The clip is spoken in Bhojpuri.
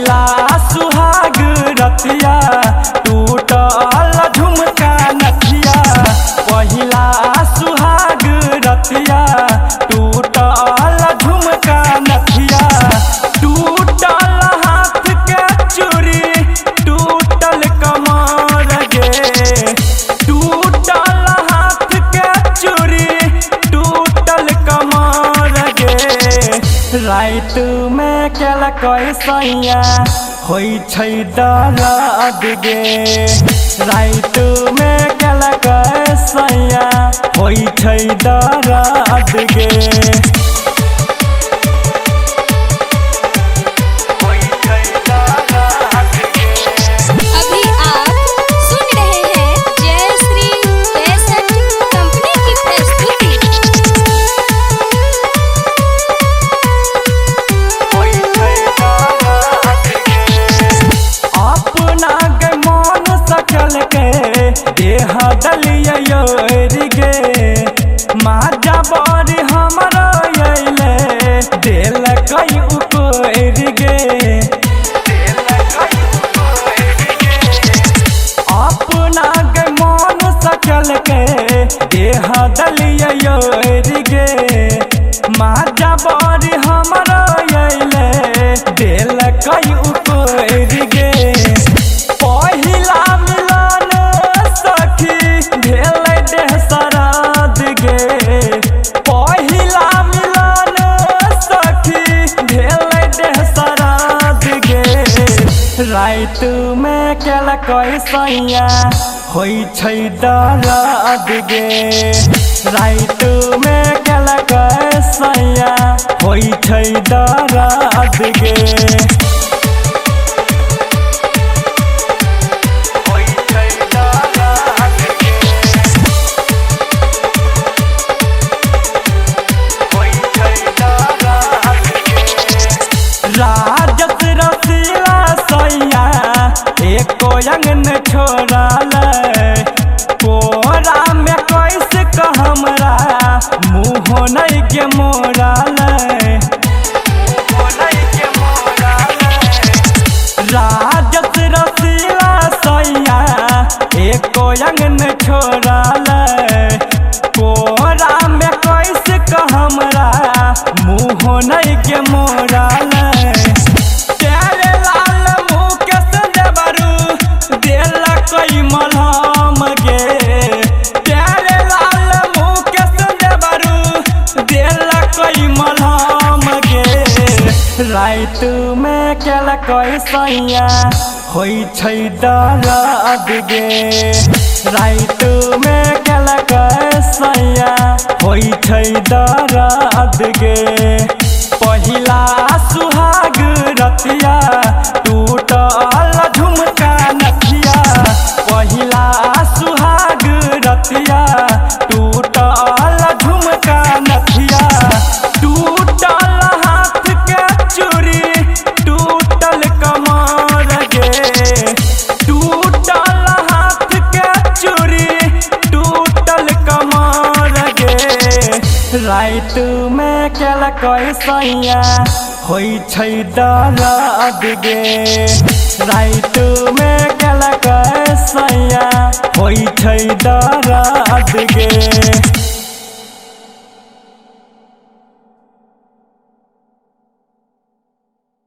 पहिला सुहाग रतिया टूटल झुमका नथिया। पहिला सुहाग रतिया टूटल झुमका नथिया। टूटल हाथ के चूड़ी टूटल कमर गे। टूटल हाथ के चूड़ी टूटल कमर गे। रात में केला कैसैया होई छै दर्द गे। रात में केला कैसैया होई छै दर्द गे। अभी आप सुन रहे हैं जय श्री कैसेट कंपनी की प्रस्तुति। अपना के मन सकल के देह दलियर गे। माजा बड़ी हमरा अइले दिल कई उकोर गे। अपना के मन सकल के देह दलियर गे। माजा बड़ी हमरा अइले दिल कई उकोर गे। पहिला मिलन सखी भेल देह सराद गे। पहिला मिलन सखी भेल देह सराद गे। रात में केला कैसैया होई छै दर्द गे। रात में केला कैसैया होई छै दर्द गे। राजस रसीला सैया एको अंगन छोड़ल। कोरा में कैसे हमरा मुँह नहीं के मोड़ल। राजस रसीला सैया एको अंगन छोड़ल। कोरा में कैसे हमरा मुँह नहीं के मोड़ल। तेरे लाल मुँह के संजबरू दिल कोई मलहम गे। तेरे लाल मुँह के संजबरू दिल कोई मलहम गे। रात में केला कैसैया होई छै दर्द गे। रात में केला कैसैया होई छै दर्द गे। पहिला सुहाग रतिया टूटल झुमका नथिया। पहिला सुहाग रतिया टूटल झुमका नथिया। टूटल हाथ के चूड़ी टूटल कमर गे। टूटल हाथ के चूड़ी टूटल कमर गे। रात में केला कैसैया होई छै दर्द गे। रात में केला कैसैया होई छै दर्द गे।